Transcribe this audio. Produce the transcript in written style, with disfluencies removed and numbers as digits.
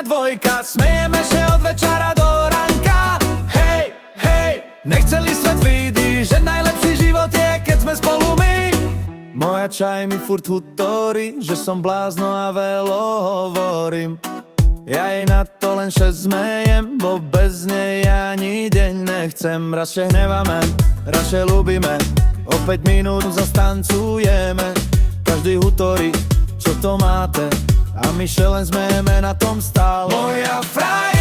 jedna, dvojka, smejeme się od večera do ranka. Hej, hej, nech celý svet vidí, že najlepší život je, keď sme spolu my. Moja čaj mi furt hutorí, že som blázno a veľa hovorím. Ja jej na to len zmejem, bo bez nej ani deň nechcem. Radšej hneváme, radšej ľúbime, o 5 minút zastancujeme. Každý hutorí, čo to máte, a my še len smejeme na tom stále. Moja frajer